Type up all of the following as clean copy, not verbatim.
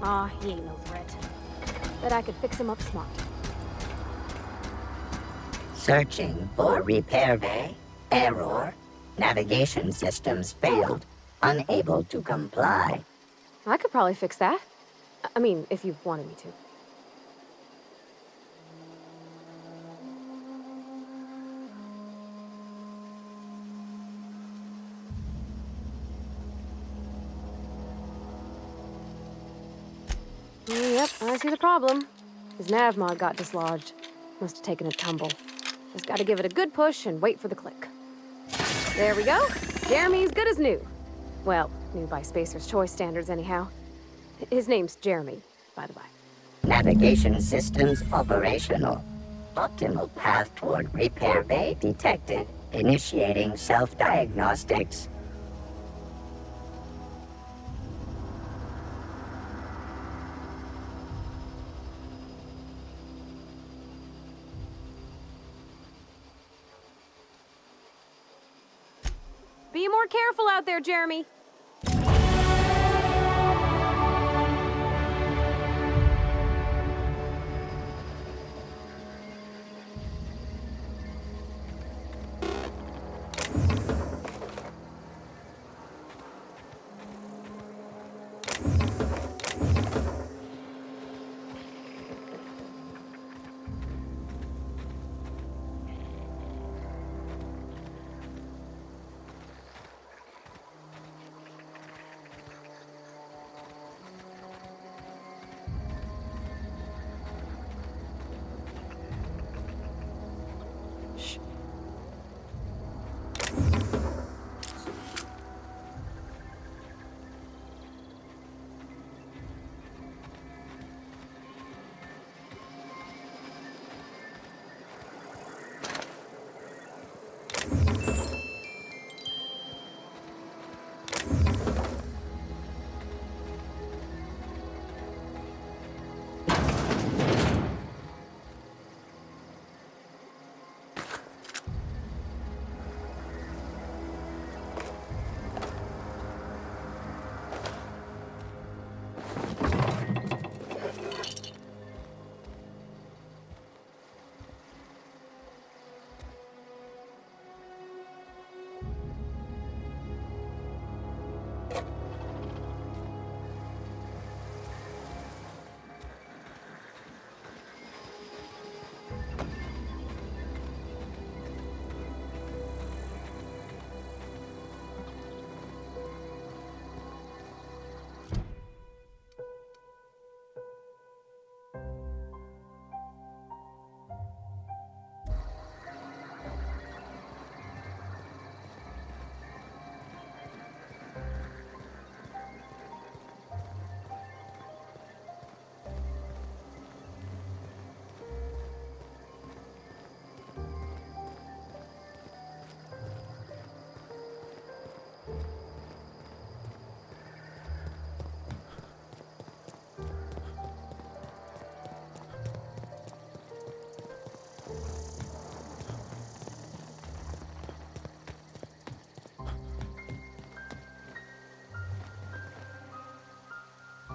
Aw, he ain't no threat. Bet I could fix him up smart. Searching for repair bay. Error. Navigation systems failed. Unable to comply. I could probably fix that. I mean, if you wanted me to. Yep, I see the problem. His nav mod got dislodged. Must have taken a tumble. Just gotta give it a good push and wait for the click. There we go. Jeremy's good as new. Well, new by Spacer's Choice standards anyhow. His name's Jeremy, by the way. Navigation systems operational. Optimal path toward repair bay detected. Initiating self-diagnostics. Be more careful out there, Jeremy.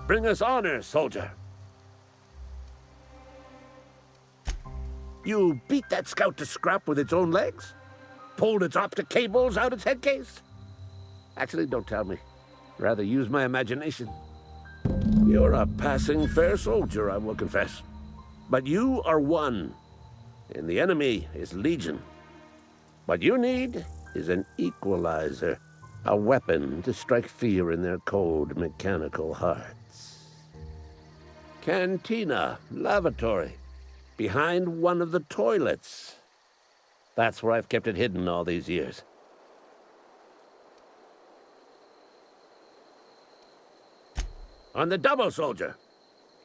Bring us honor, soldier. You beat that scout to scrap with its own legs? Pulled its optic cables out its head case? Actually, don't tell me. Rather use my imagination. You're a passing fair soldier, I will confess. But you are one, and the enemy is legion. What you need is an equalizer, a weapon to strike fear in their cold, mechanical hearts. Cantina, lavatory, behind one of the toilets. That's where I've kept it hidden all these years. On the double, soldier.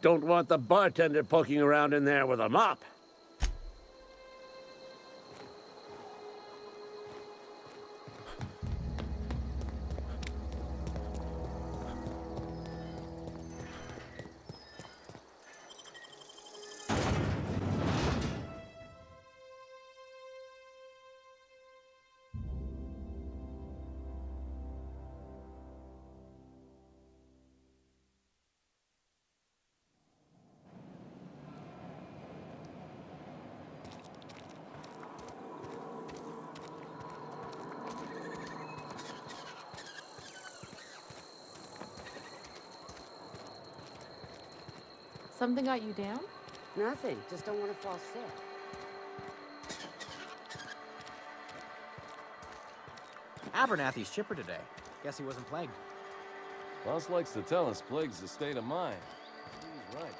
Don't want the bartender poking around in there with a mop. Something got you down? Nothing. Just don't want to fall sick. Abernathy's chipper today. Guess he wasn't plagued. Boss likes to tell us plague's a state of mind. He's right.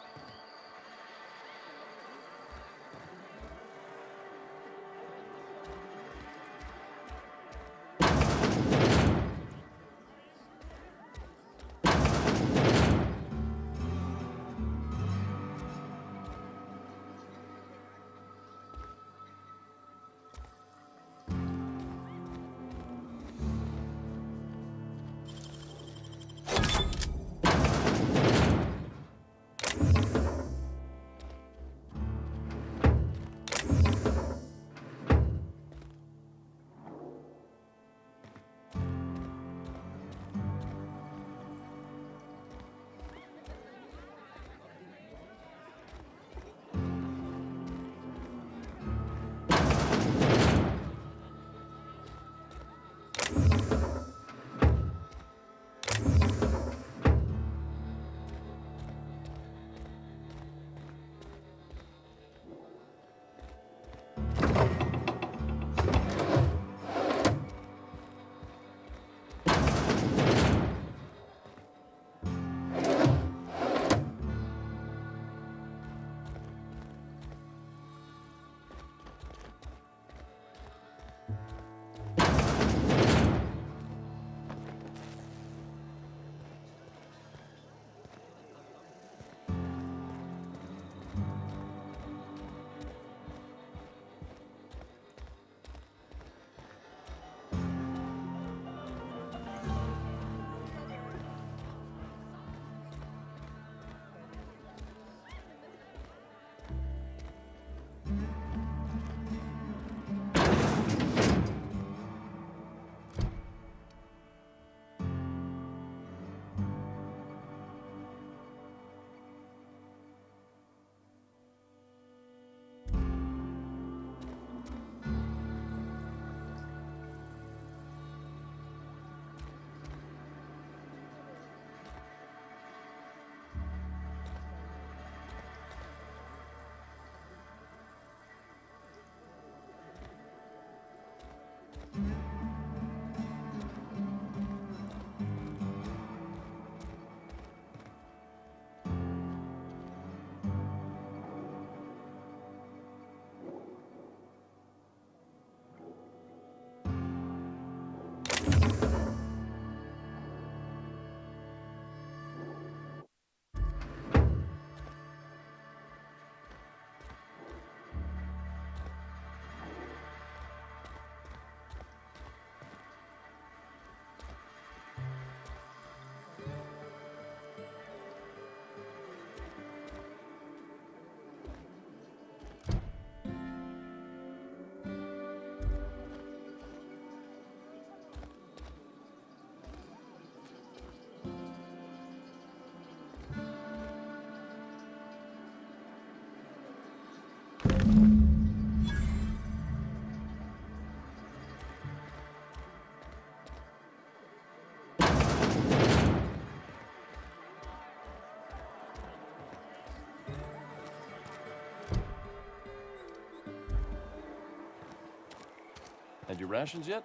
Had your rations yet?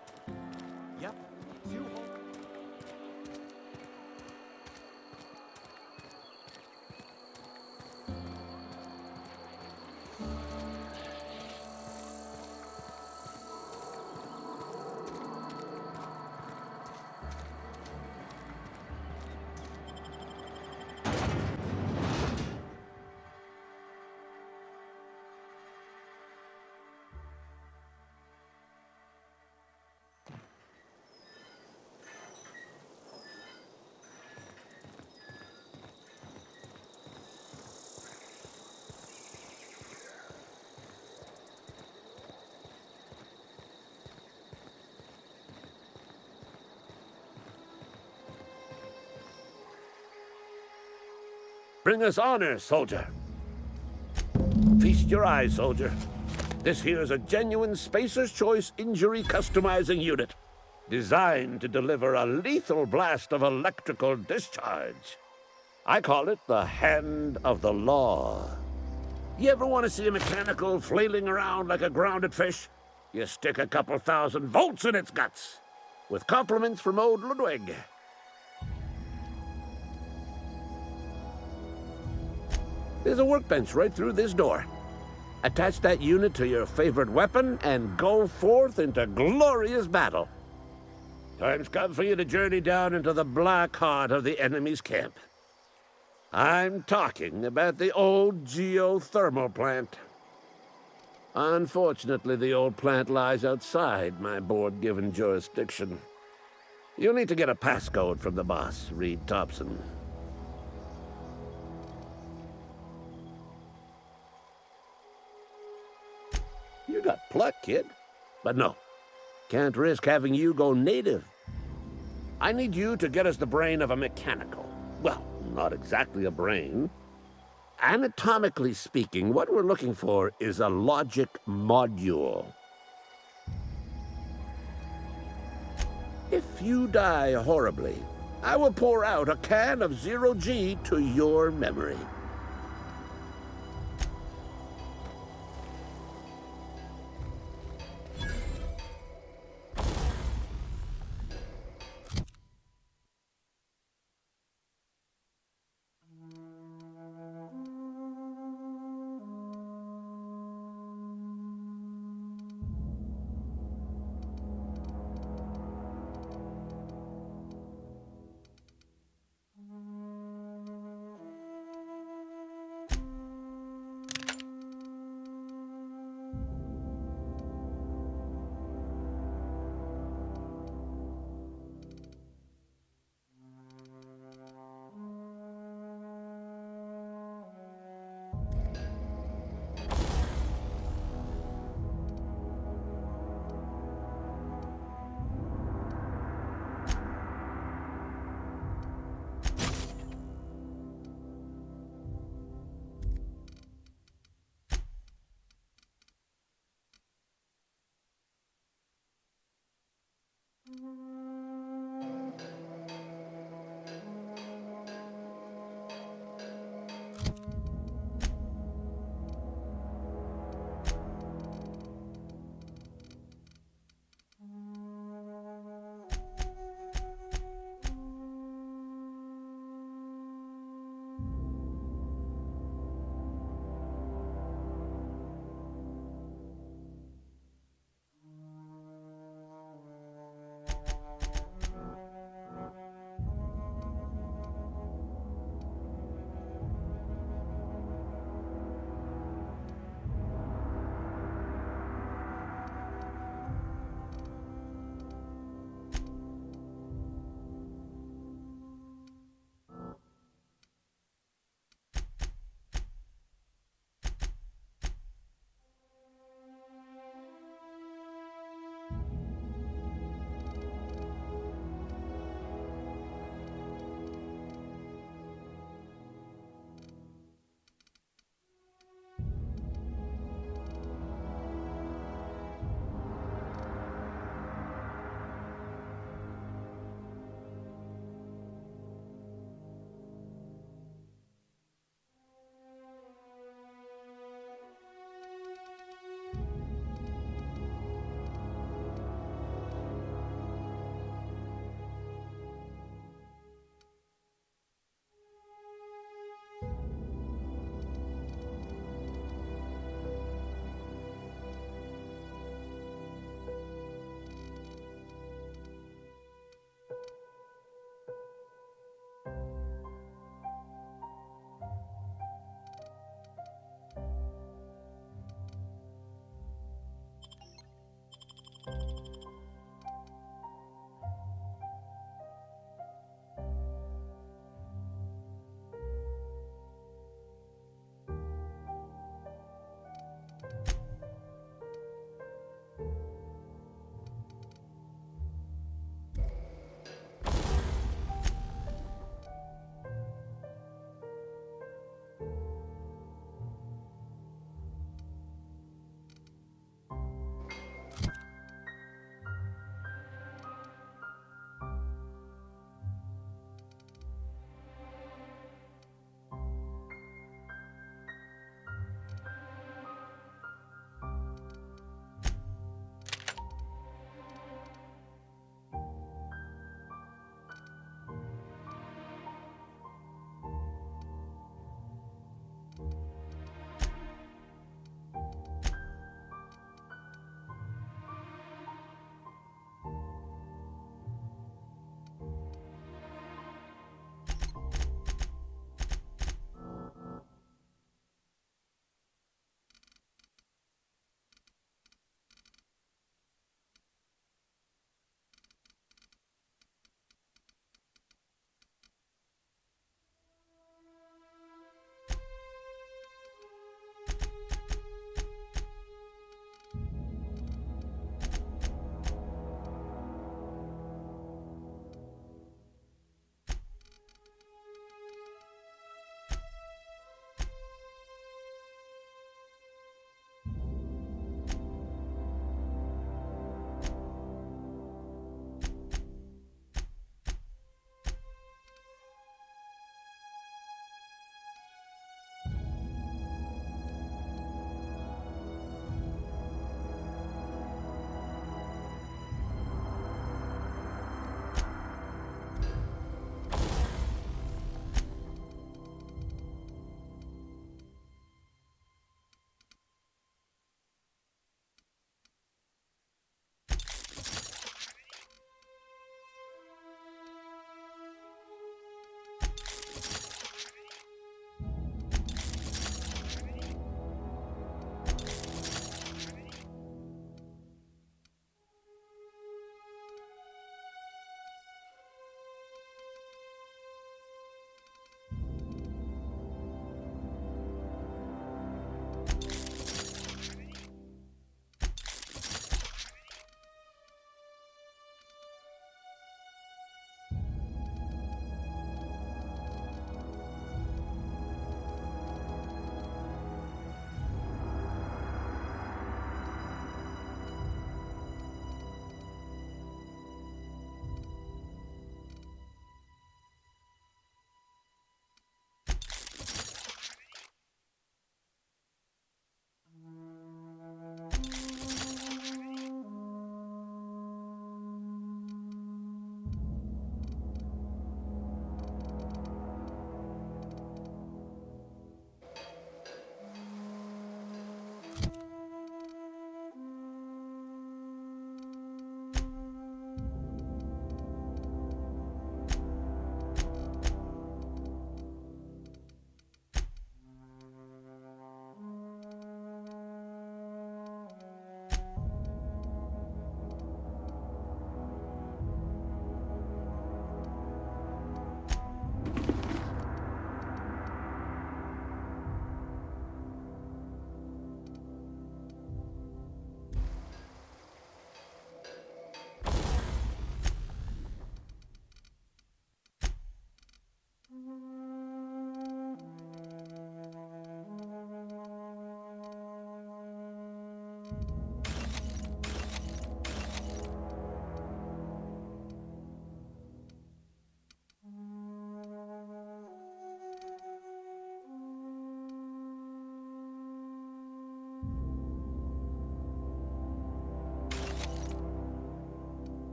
Yep. 2 whole. Bring us honor, soldier. Feast your eyes, soldier. This here's a genuine Spacer's Choice injury customizing unit, designed to deliver a lethal blast of electrical discharge. I call it the hand of the law. You ever want to see a mechanical flailing around like a grounded fish? You stick a couple thousand volts in its guts. With compliments from old Ludwig. There's a workbench right through this door. Attach that unit to your favorite weapon and go forth into glorious battle. Time's come for you to journey down into the black heart of the enemy's camp. I'm talking about the old geothermal plant. Unfortunately, the old plant lies outside my board-given jurisdiction. You'll need to get a passcode from the boss, Reed Thompson. You got pluck, kid. But no, can't risk having you go native. I need you to get us the brain of a mechanical. Well, not exactly a brain. Anatomically speaking, what we're looking for is a logic module. If you die horribly, I will pour out a can of 0G to your memory.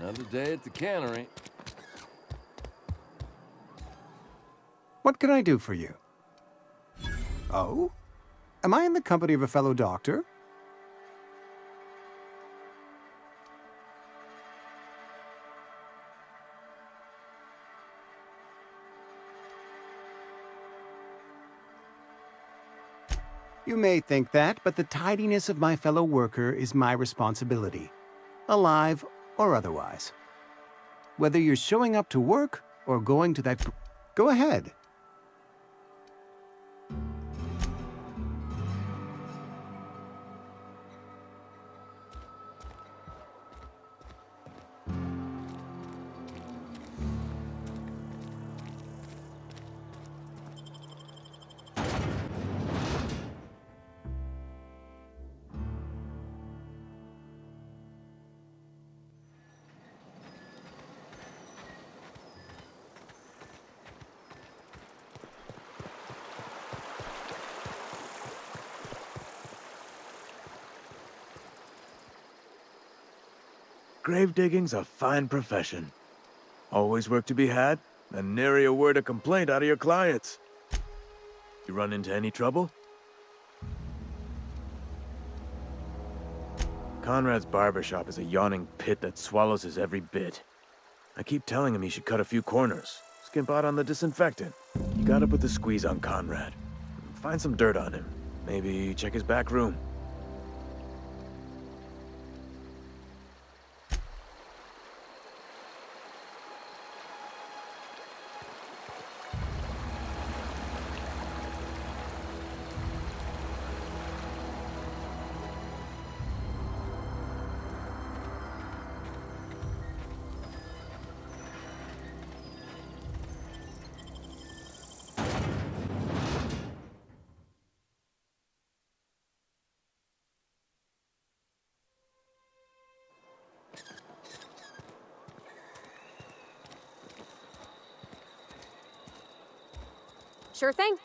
Another day at the cannery. What can I do for you? Oh? Am I in the company of a fellow doctor? You may think that, but the tidiness of my fellow worker is my responsibility, alive or otherwise. Whether you're showing up to work or going to that... Go ahead. Grave digging's a fine profession. Always work to be had, and nary a word of complaint out of your clients. You run into any trouble? Conrad's barbershop is a yawning pit that swallows his every bit. I keep telling him he should cut a few corners, skimp out on the disinfectant. You gotta put the squeeze on Conrad. Find some dirt on him. Maybe check his back room. Sure thing.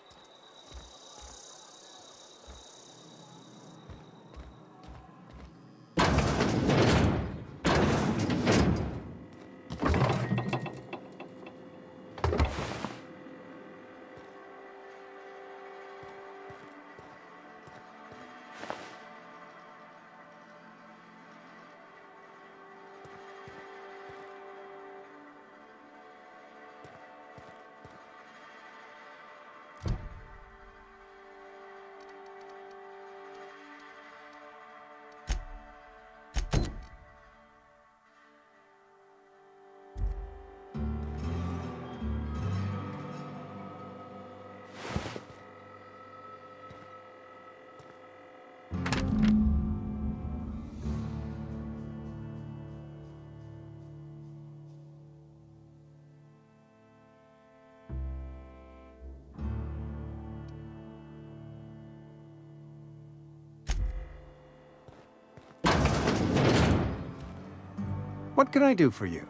What can I do for you?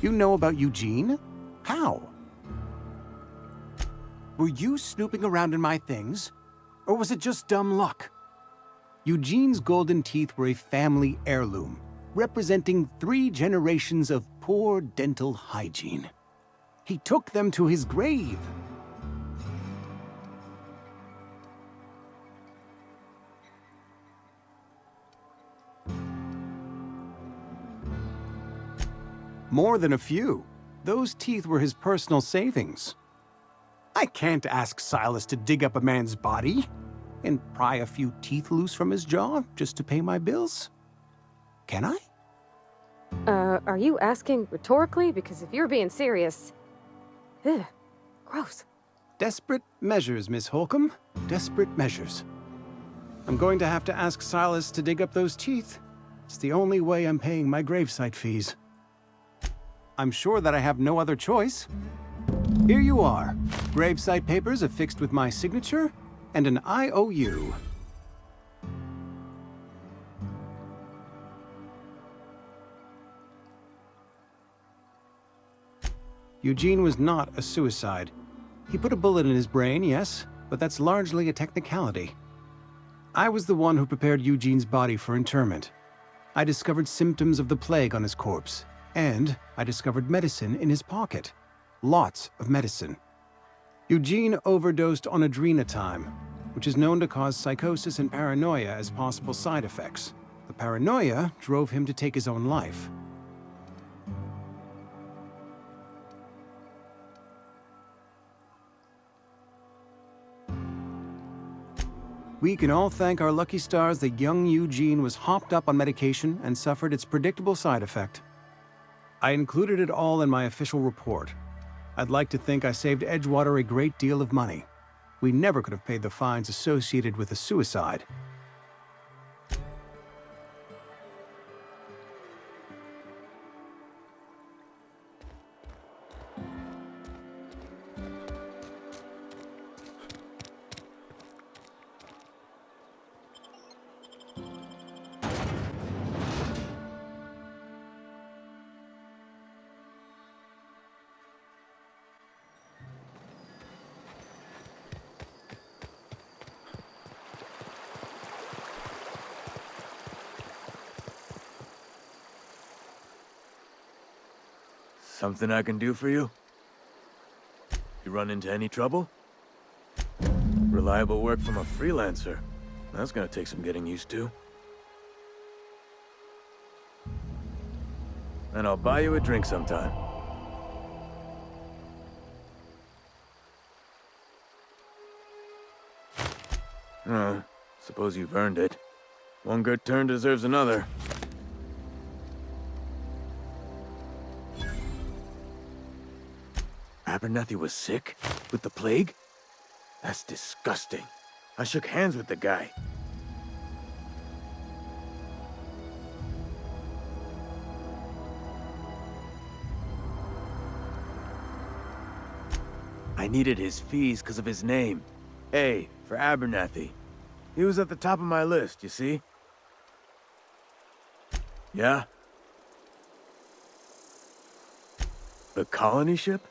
You know about Eugene? How? Were you snooping around in my things? Or was it just dumb luck? Eugene's golden teeth were a family heirloom, representing 3 generations of poor dental hygiene. He took them to his grave. More than a few. Those teeth were his personal savings. I can't ask Silas to dig up a man's body and pry a few teeth loose from his jaw just to pay my bills. Can I? Are you asking rhetorically? Because if you're being serious... Ugh, gross. Desperate measures, Miss Holcomb. Desperate measures. I'm going to have to ask Silas to dig up those teeth. It's the only way I'm paying my gravesite fees. I'm sure that I have no other choice. Here you are. Gravesite papers affixed with my signature and an IOU. Eugene was not a suicide. He put a bullet in his brain, yes, but that's largely a technicality. I was the one who prepared Eugene's body for interment. I discovered symptoms of the plague on his corpse, and I discovered medicine in his pocket. Lots of medicine. Eugene overdosed on adrenatime, which is known to cause psychosis and paranoia as possible side effects. The paranoia drove him to take his own life. We can all thank our lucky stars that young Eugene was hopped up on medication and suffered its predictable side effect. I included it all in my official report. I'd like to think I saved Edgewater a great deal of money. We never could have paid the fines associated with a suicide. Something I can do for you? You run into any trouble? Reliable work from a freelancer. That's gonna take some getting used to. And I'll buy you a drink sometime. Suppose you've earned it. One good turn deserves another. Abernathy was sick? With the plague? That's disgusting. I shook hands with the guy. I needed his fees because of his name. A for Abernathy. He was at the top of my list, you see? Yeah? The colony ship?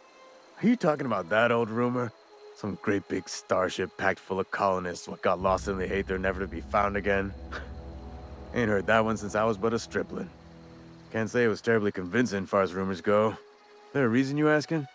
Are you talking about that old rumor? Some great big starship packed full of colonists what got lost in the aether never to be found again? Ain't heard that one since I was but a stripling. Can't say it was terribly convincing far as rumors go. There a reason you asking?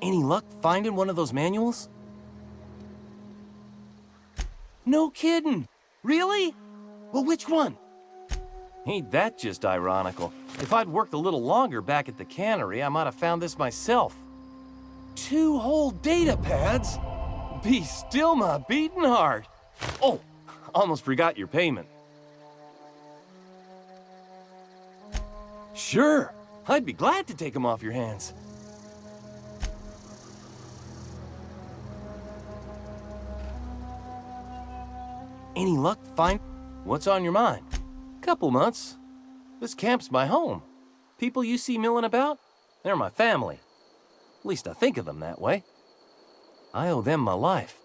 Any luck finding one of those manuals? No kidding! Really? Well, which one? Ain't that just ironical? If I'd worked a little longer back at the cannery, I might have found this myself. 2 whole data pads? Be still my beating heart. Oh, almost forgot your payment. Sure, I'd be glad to take them off your hands. Any luck find... What's on your mind? Couple months. This camp's my home. People you see milling about, they're my family. At least I think of them that way. I owe them my life.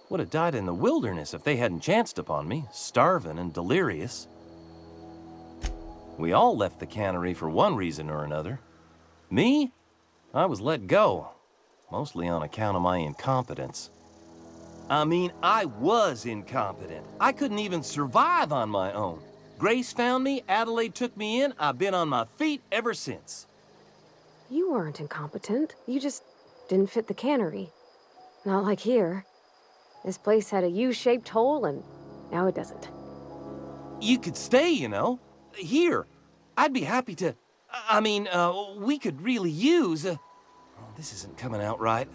Would have died in the wilderness if they hadn't chanced upon me, starving and delirious. We all left the cannery for one reason or another. Me? I was let go, mostly on account of my incompetence. I mean, I was incompetent. I couldn't even survive on my own. Grace found me, Adelaide took me in, I've been on my feet ever since. You weren't incompetent. You just didn't fit the cannery. Not like here. This place had a U-shaped hole, and now it doesn't. You could stay, you know. Here. I'd be happy to... we could really use... oh, this isn't coming out right.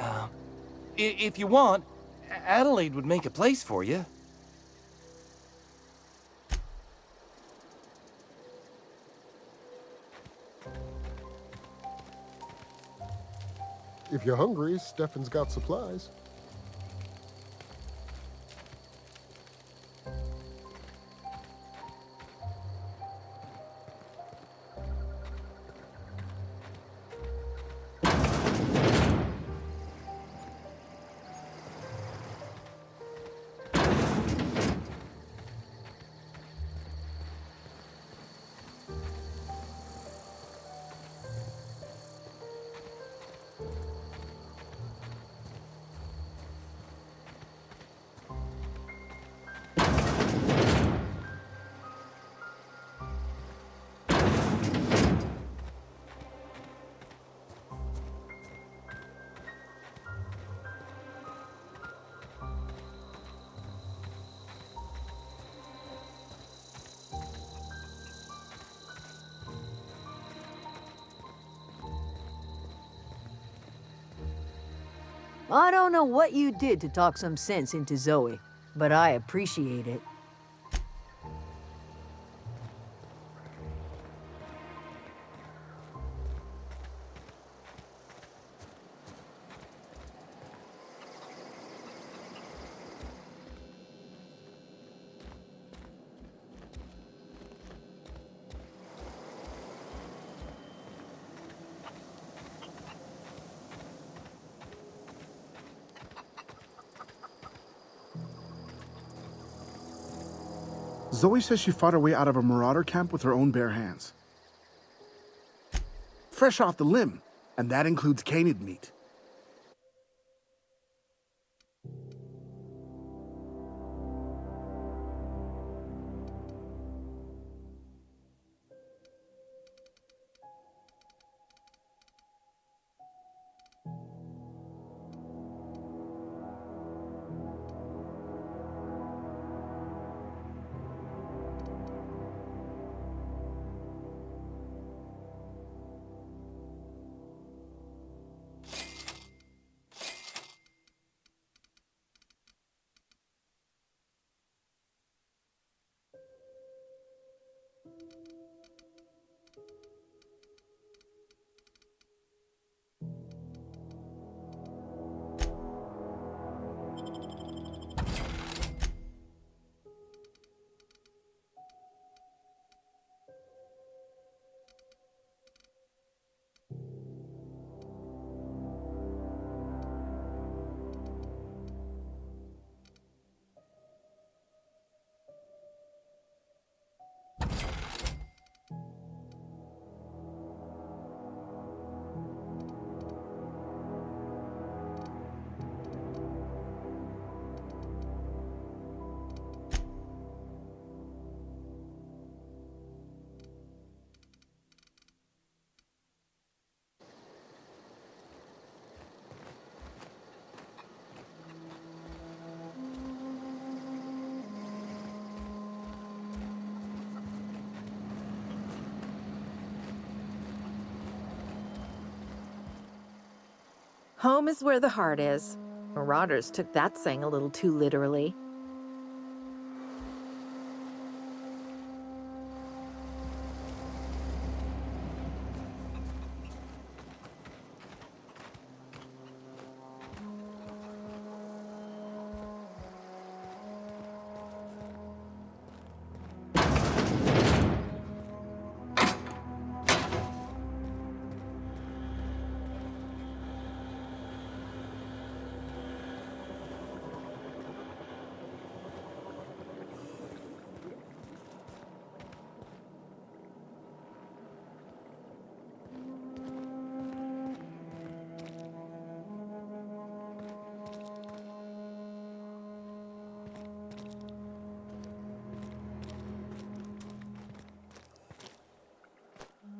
If you want, Adelaide would make a place for you. If you're hungry, Stefan's got supplies. I don't know what you did to talk some sense into Zoe, but I appreciate it. Zoe says she fought her way out of a marauder camp with her own bare hands. Fresh off the limb, and that includes canid meat. Home is where the heart is. Marauders took that saying a little too literally.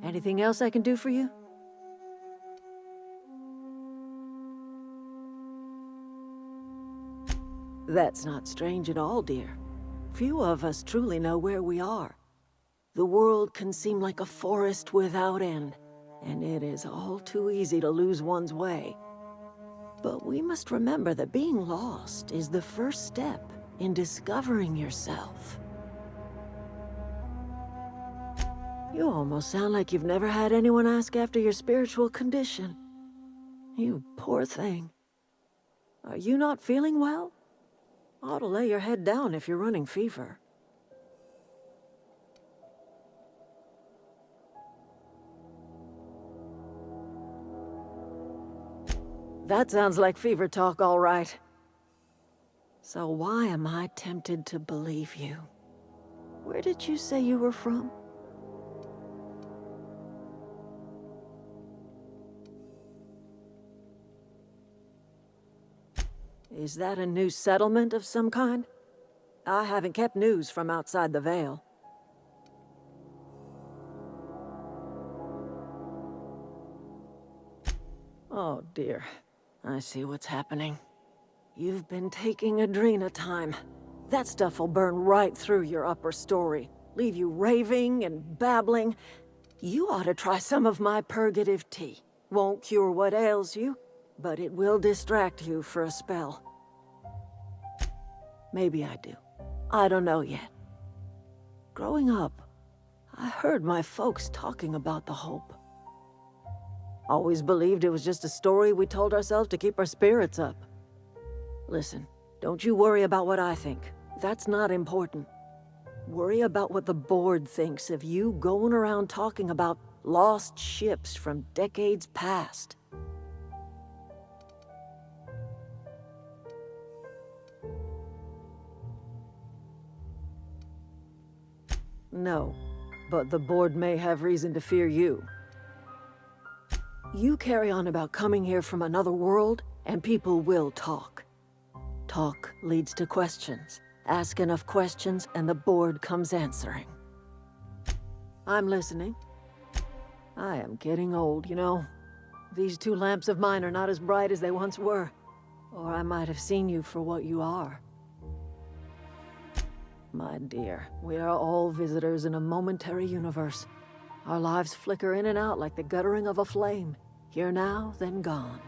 Anything else I can do for you? That's not strange at all, dear. Few of us truly know where we are. The world can seem like a forest without end, and it is all too easy to lose one's way. But we must remember that being lost is the first step in discovering yourself. You almost sound like you've never had anyone ask after your spiritual condition. You poor thing. Are you not feeling well? Ought to lay your head down if you're running fever. That sounds like fever talk, all right. So why am I tempted to believe you? Where did you say you were from? Is that a new settlement of some kind? I haven't kept news from outside the Veil. Oh dear, I see what's happening. You've been taking Adrena time. That stuff will burn right through your upper story, leave you raving and babbling. You ought to try some of my purgative tea. Won't cure what ails you, but it will distract you for a spell. Maybe I do. I don't know yet. Growing up, I heard my folks talking about the hope. Always believed it was just a story we told ourselves to keep our spirits up. Listen, don't you worry about what I think. That's not important. Worry about what the board thinks of you going around talking about lost ships from decades past. No, but the board may have reason to fear you. You carry on about coming here from another world, and people will talk. Talk leads to questions. Ask enough questions, and the board comes answering. I'm listening. I am getting old, you know. These two lamps of mine are not as bright as they once were, or I might have seen you for what you are. My dear, we are all visitors in a momentary universe. Our lives flicker in and out like the guttering of a flame. Here now, then gone.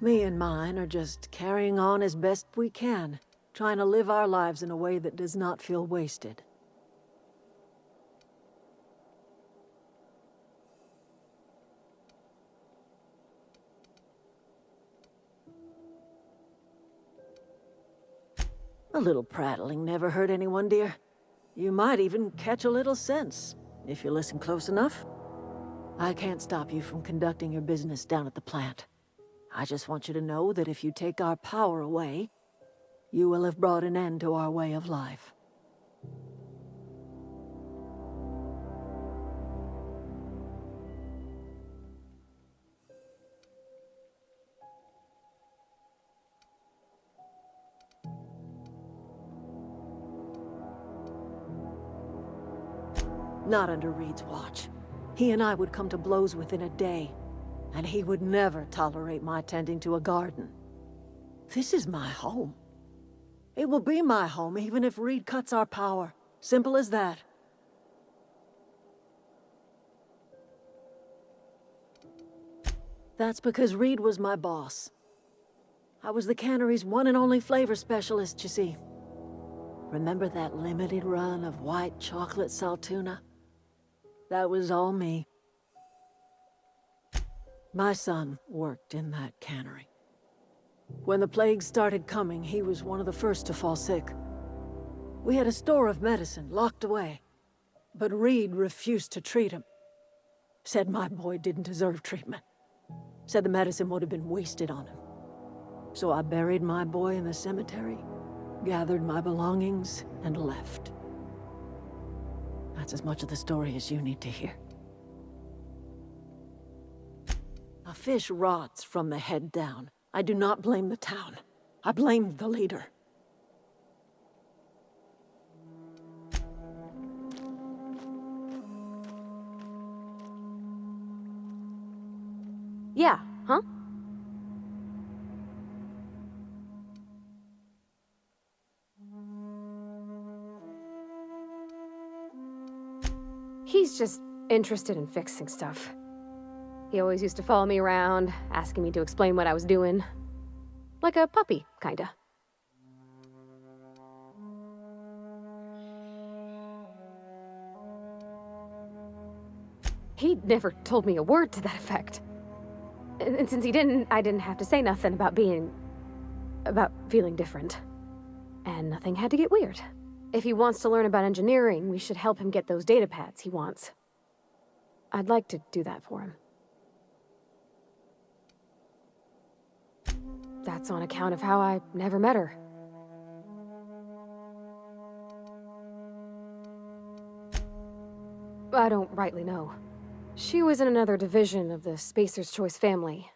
Me and mine are just carrying on as best we can, trying to live our lives in a way that does not feel wasted. A little prattling never hurt anyone, dear. You might even catch a little sense, if you listen close enough. I can't stop you from conducting your business down at the plant. I just want you to know that if you take our power away, you will have brought an end to our way of life. Not under Reed's watch. He and I would come to blows within a day, and he would never tolerate my tending to a garden. This is my home. It will be my home even if Reed cuts our power. Simple as that. That's because Reed was my boss. I was the cannery's one and only flavor specialist, you see. Remember that limited run of white chocolate saltuna? That was all me. My son worked in that cannery. When the plague started coming, he was one of the first to fall sick. We had a store of medicine locked away, but Reed refused to treat him. Said my boy didn't deserve treatment. Said the medicine would have been wasted on him. So I buried my boy in the cemetery, gathered my belongings, and left. That's as much of the story as you need to hear. A fish rots from the head down. I do not blame the town. I blame the leader. Yeah, huh? He's just interested in fixing stuff. He always used to follow me around, asking me to explain what I was doing. Like a puppy, kinda. He never told me a word to that effect. And since he didn't, I didn't have to say nothing about feeling different. And nothing had to get weird. If he wants to learn about engineering, we should help him get those data pads he wants. I'd like to do that for him. That's on account of how I never met her. I don't rightly know. She was in another division of the Spacer's Choice family.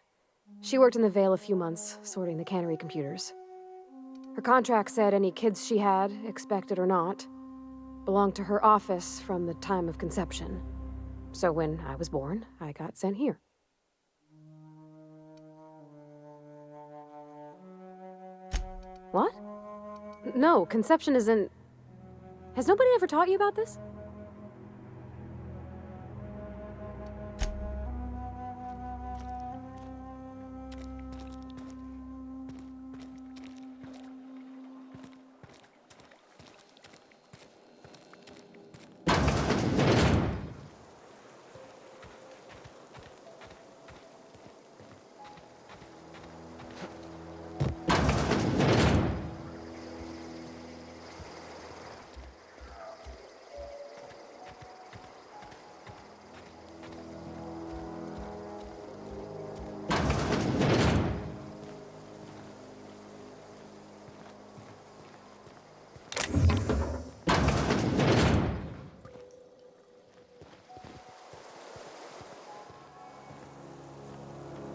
She worked in the Vale a few months, sorting the cannery computers. Her contract said any kids she had, expected or not, belonged to her office from the time of conception. So when I was born, I got sent here. What? No, conception isn't... Has nobody ever taught you about this?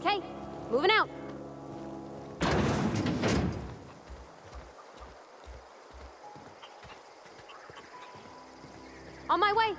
Okay, moving out. On my way.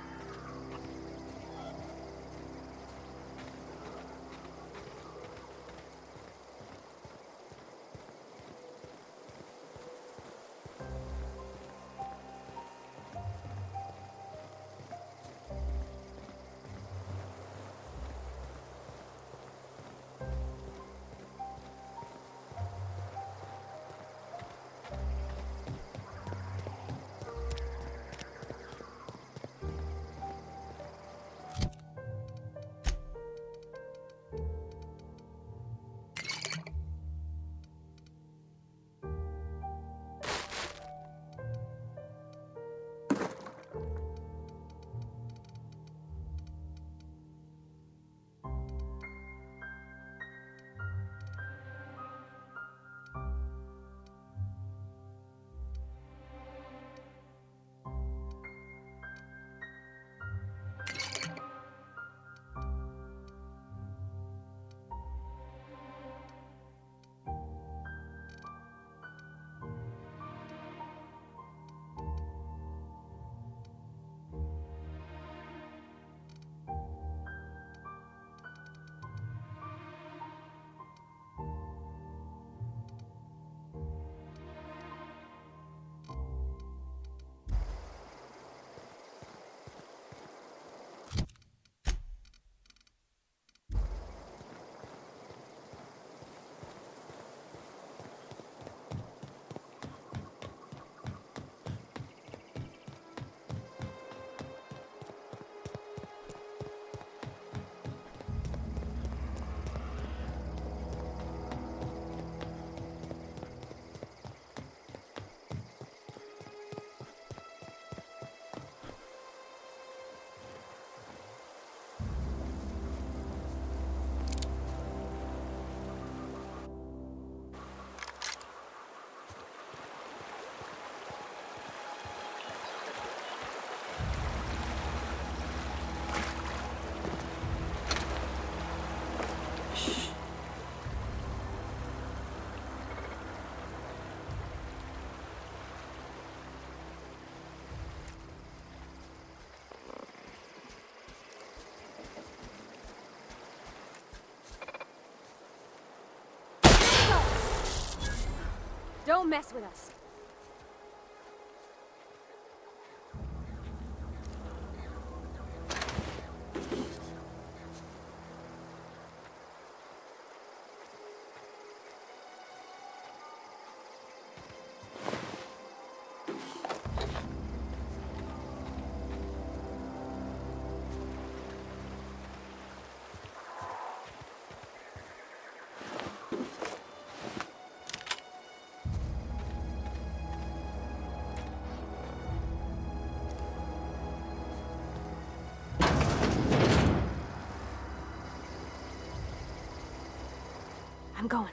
Don't mess with us. I'm going.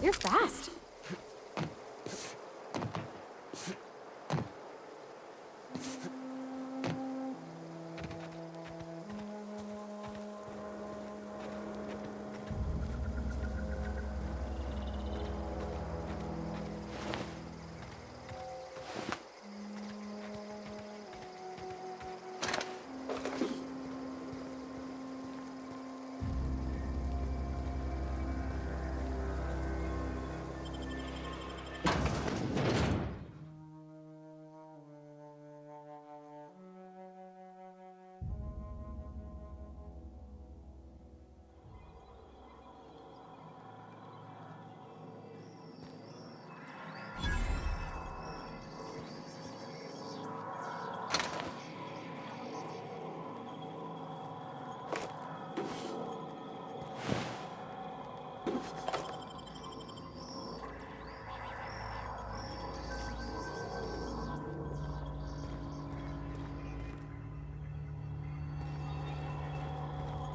You're fast.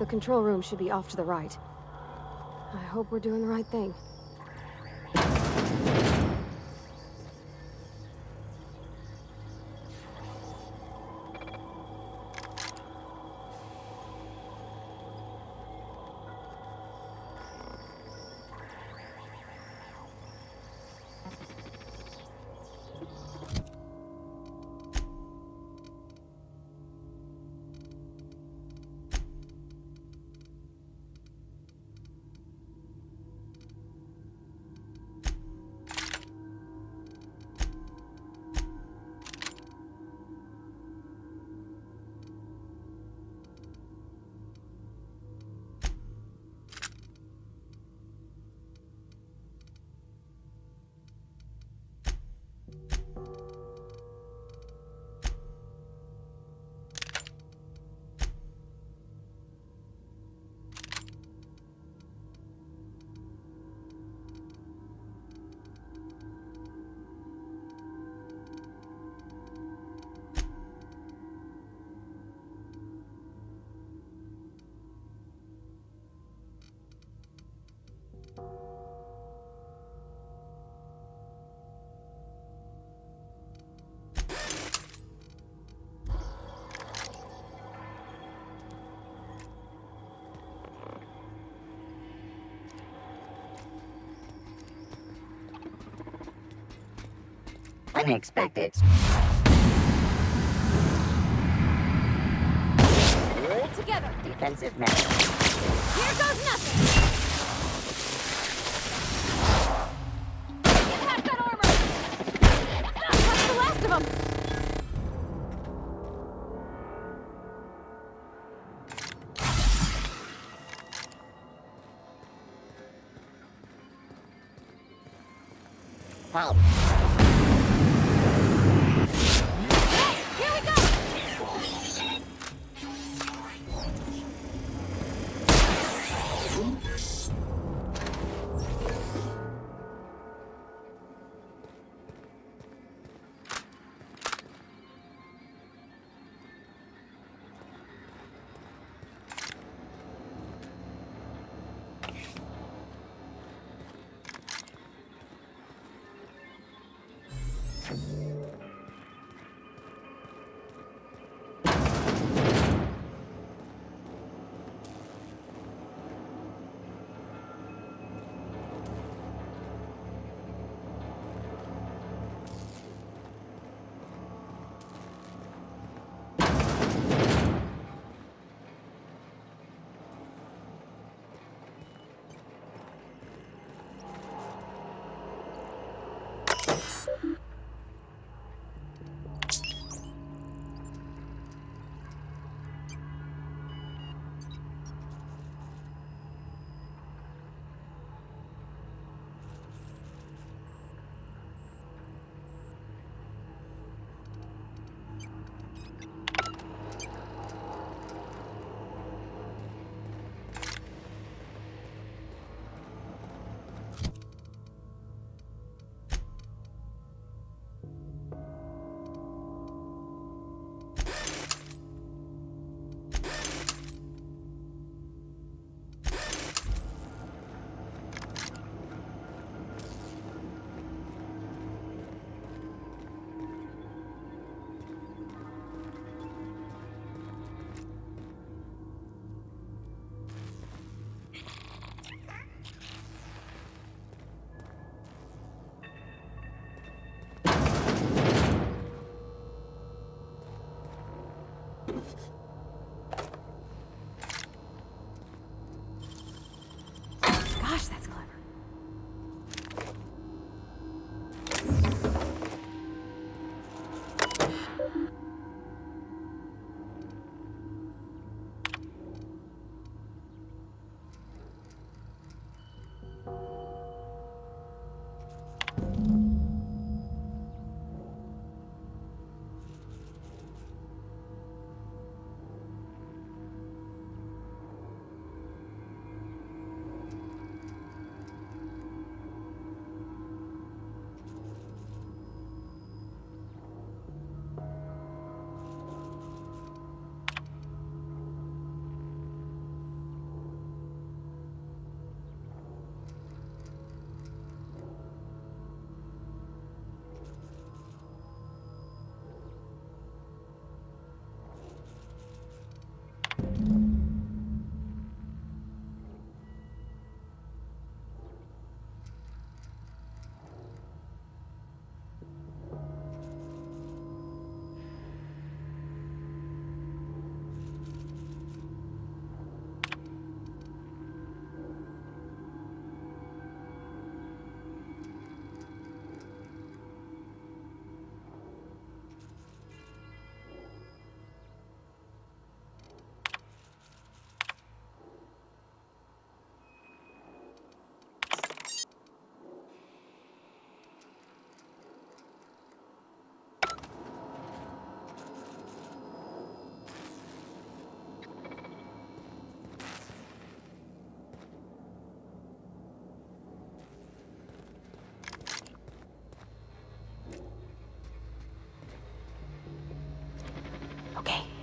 control room should be off to the right. I hope we're doing the right thing. Unexpected. Hold together. Defensive measure. Here goes nothing. Get past that armor. That's the last of them. Help.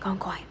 Gone quiet.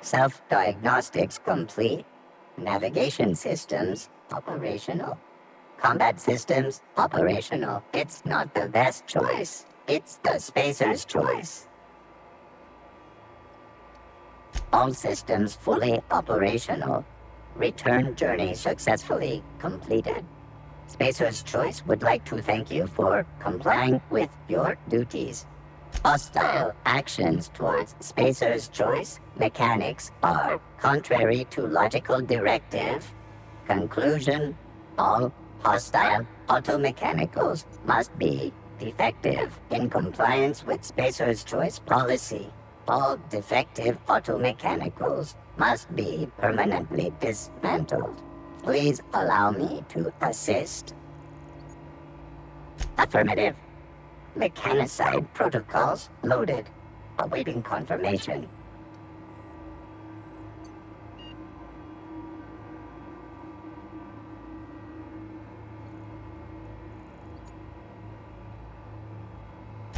Self-diagnostics complete. Navigation systems operational. Combat systems operational. It's not the best choice. It's the spacer's choice. All systems fully operational. Return journey successfully completed. Spacer's Choice would like to thank you for complying with your duties. Hostile actions towards Spacer's Choice mechanics are contrary to logical directive. Conclusion: all hostile automechanicals must be defective in compliance with Spacer's Choice policy. All defective automechanicals must be permanently dismantled. Please allow me to assist. Affirmative. Mechanicide protocols loaded. Awaiting confirmation.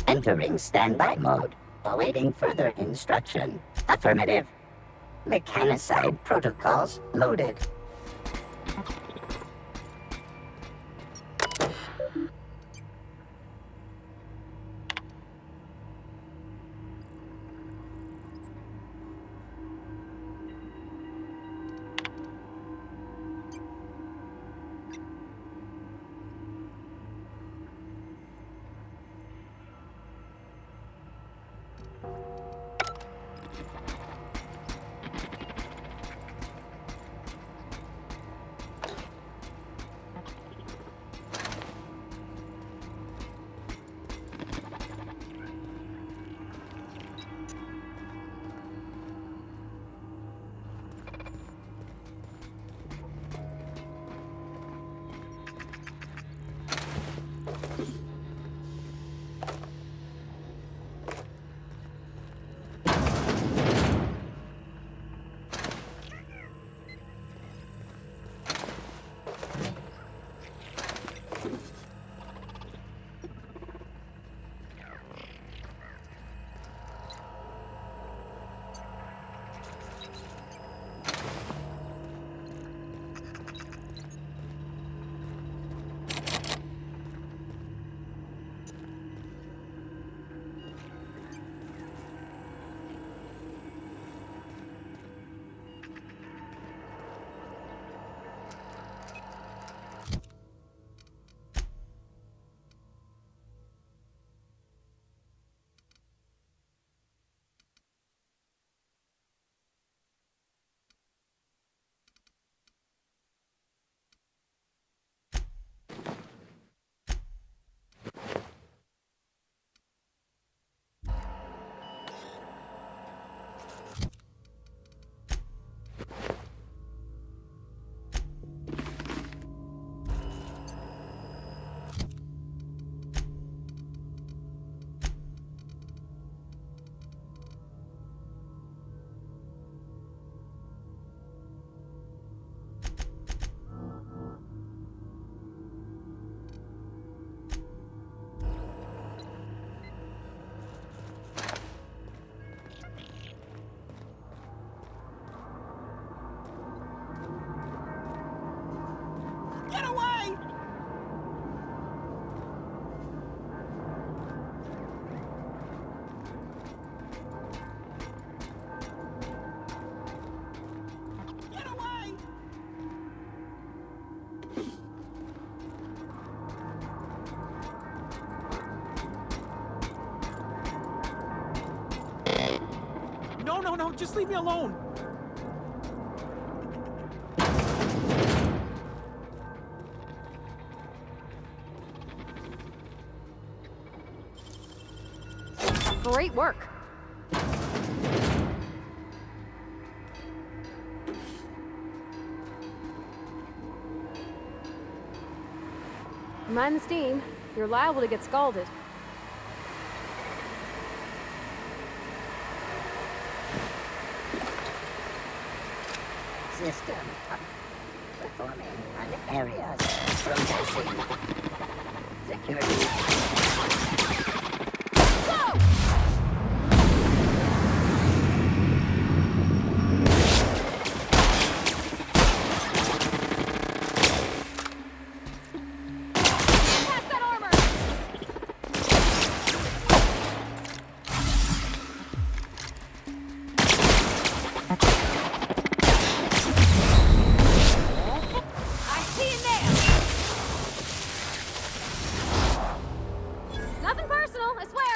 Entering standby mode. Awaiting further instruction. Affirmative. Mechanicide protocols loaded. No, just leave me alone. Great work. Mind the steam. You're liable to get scalded. System performing on areas processing. Security. Go! Pass that armor! I see it now! Nothing personal, I swear.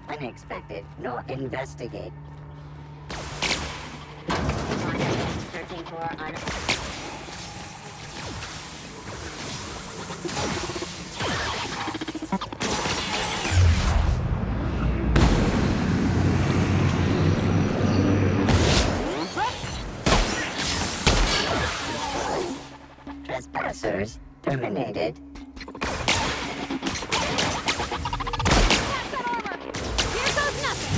Unexpected. No, investigate. Searching for on. Trespassers terminated. Pass that armor! Here goes nothing!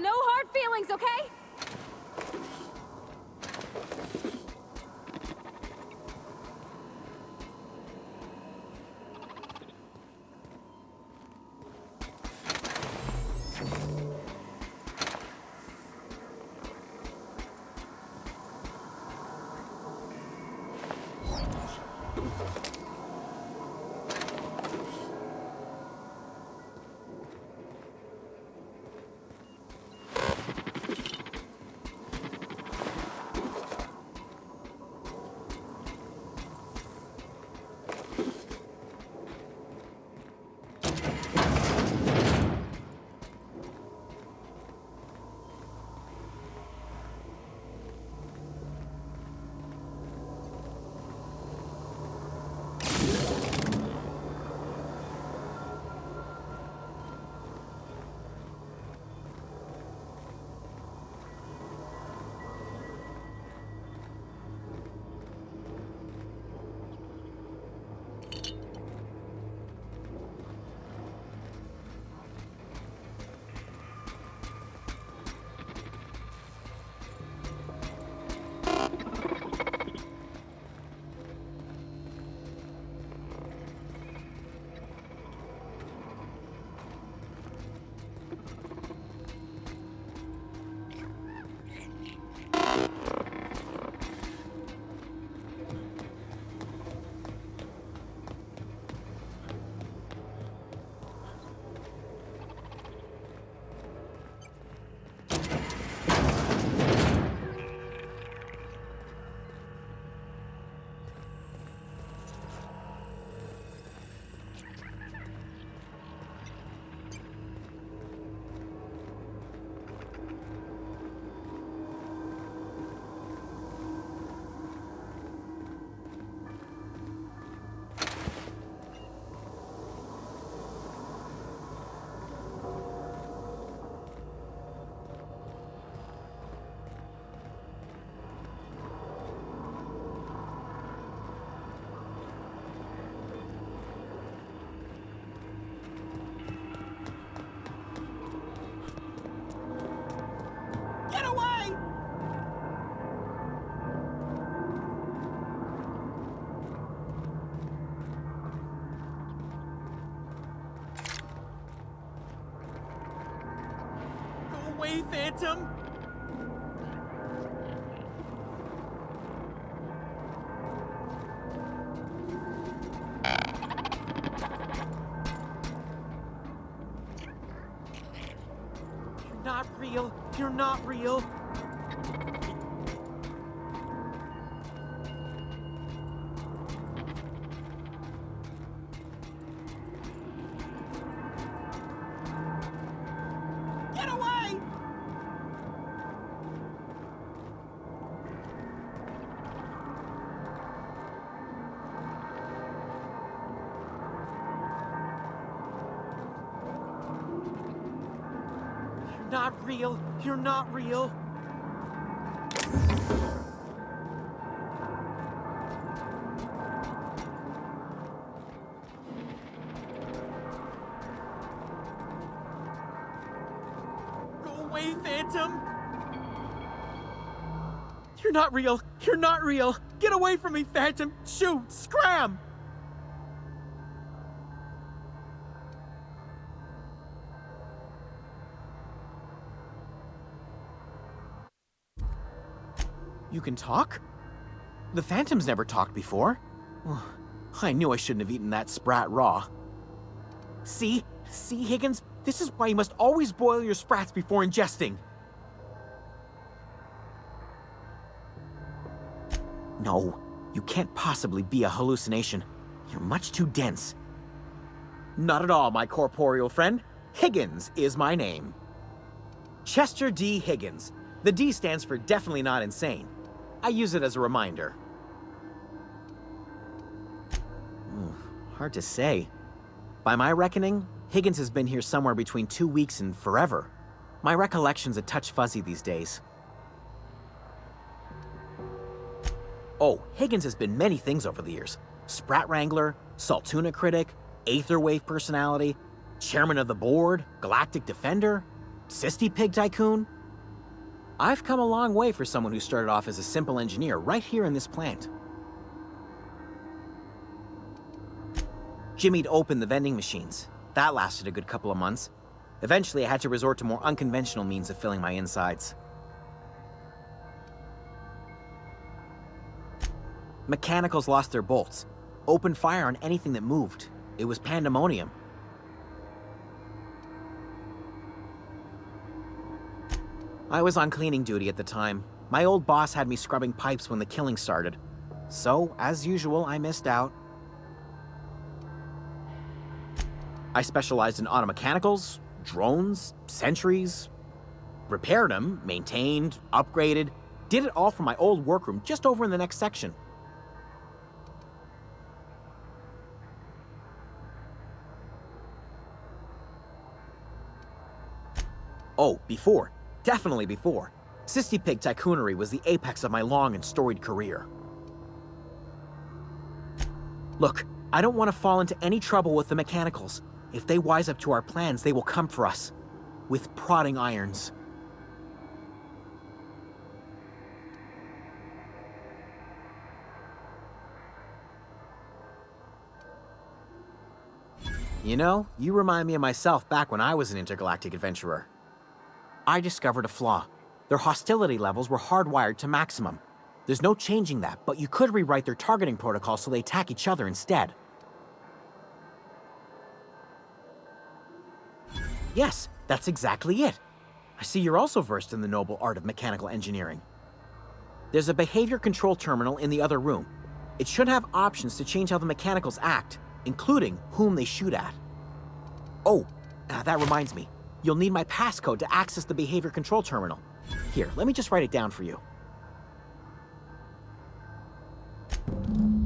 No hard feelings, okay? away, Phantom! You're not real. You're not real. Get away! You're not real. You're not real. Go away, Phantom! You're not real! You're not real! Get away from me, Phantom! Shoot! Scram! You can talk? The Phantom's never talked before. I knew I shouldn't have eaten that sprat raw. See? See, Higgins? This is why you must always boil your sprats before ingesting. No, you can't possibly be a hallucination. You're much too dense. Not at all, my corporeal friend. Higgins is my name. Chester D. Higgins. The D stands for definitely not insane. I use it as a reminder. Hard to say. By my reckoning, Higgins has been here somewhere between 2 weeks and forever. My recollection's a touch fuzzy these days. Oh, Higgins has been many things over the years. Sprat Wrangler, Saltuna Critic, Aetherwave Personality, Chairman of the Board, Galactic Defender, Sisty Pig Tycoon. I've come a long way for someone who started off as a simple engineer right here in this plant. Jimmy'd opened the vending machines. That lasted a good couple of months. Eventually, I had to resort to more unconventional means of filling my insides. Mechanicals lost their bolts. Opened fire on anything that moved. It was pandemonium. I was on cleaning duty at the time. My old boss had me scrubbing pipes when the killing started. So, as usual, I missed out. I specialized in automechanicals, drones, sentries. Repaired them, maintained, upgraded. Did it all from my old workroom just over in the next section. Oh, before. Definitely before. Sisty Pig Tycoonery was the apex of my long and storied career. Look, I don't want to fall into any trouble with the mechanicals. If they wise up to our plans, they will come for us. With prodding irons. You know, you remind me of myself back when I was an intergalactic adventurer. I discovered a flaw. Their hostility levels were hardwired to maximum. There's no changing that, but you could rewrite their targeting protocol so they attack each other instead. Yes, that's exactly it. I see you're also versed in the noble art of mechanical engineering. There's a behavior control terminal in the other room. It should have options to change how the mechanicals act, including whom they shoot at. Oh, that reminds me. You'll need my passcode to access the behavior control terminal. Here, let me just write it down for you.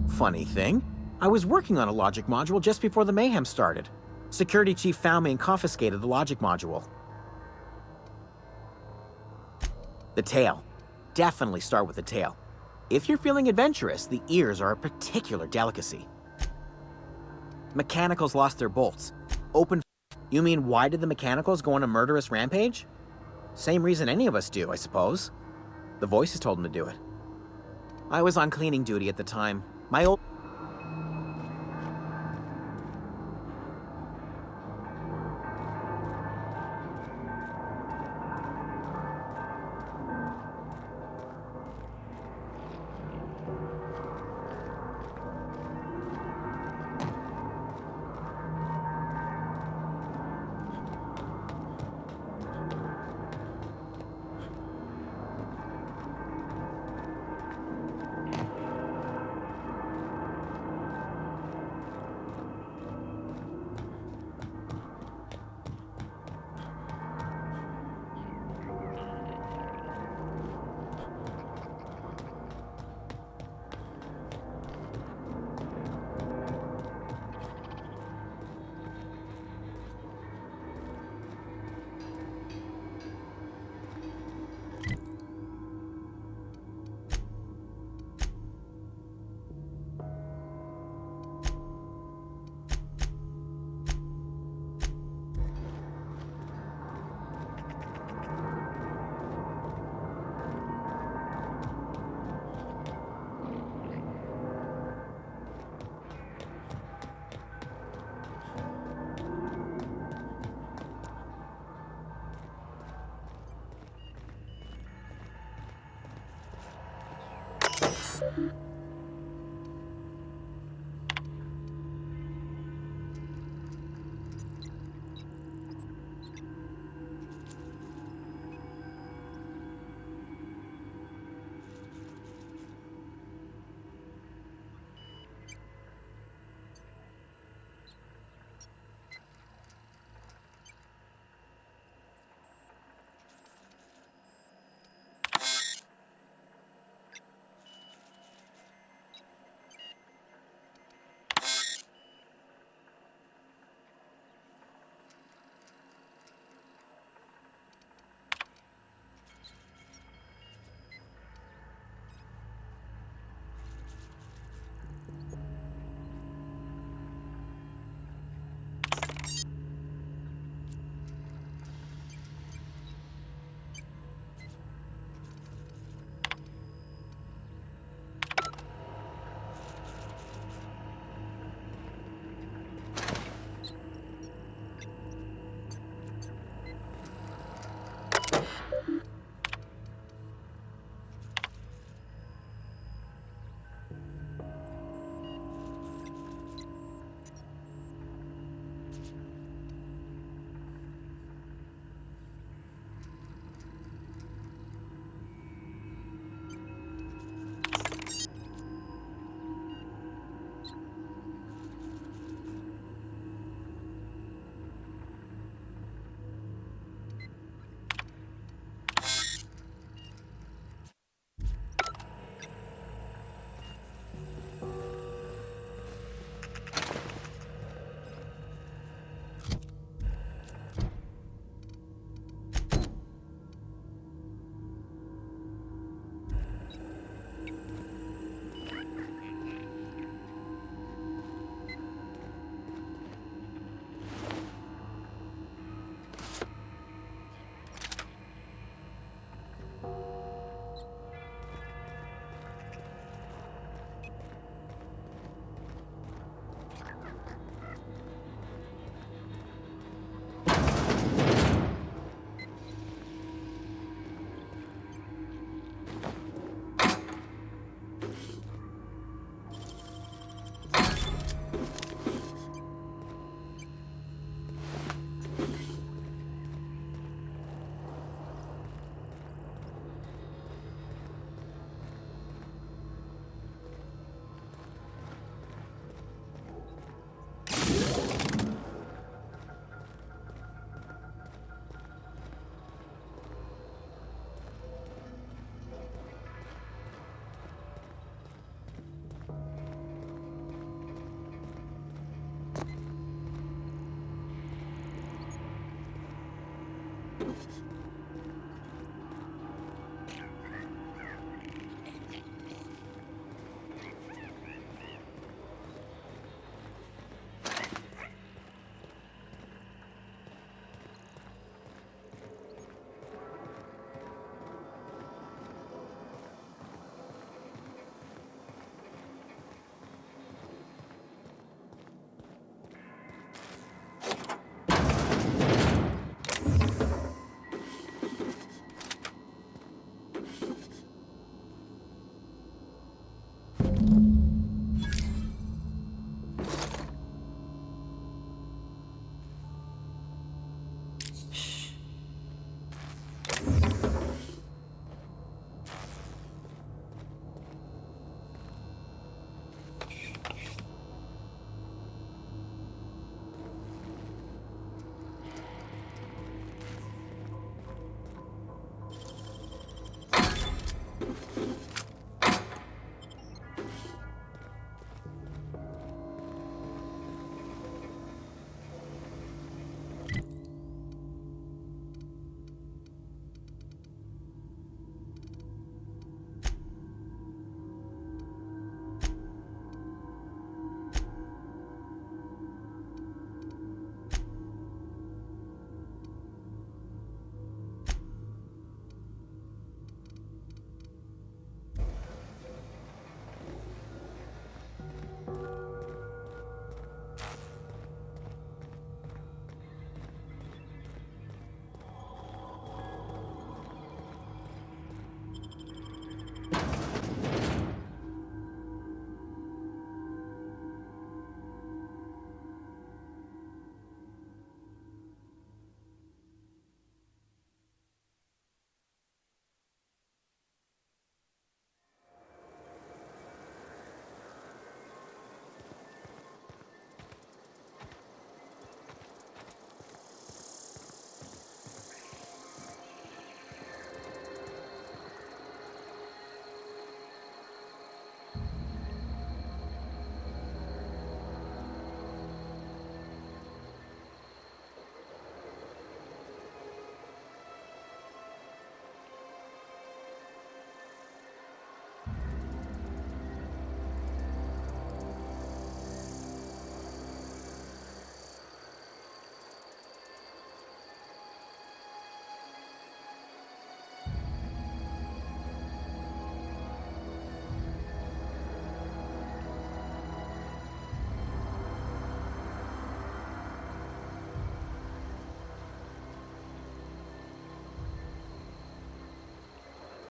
Funny thing, I was working on a logic module just before the mayhem started. Security chief found me and confiscated the logic module. The tail. Definitely start with the tail. If you're feeling adventurous, the ears are a particular delicacy. Mechanicals lost their bolts. Open. You mean, why did the mechanicals go on a murderous rampage? Same reason any of us do, I suppose. The voices told them to do it. I was on cleaning duty at the time. My old...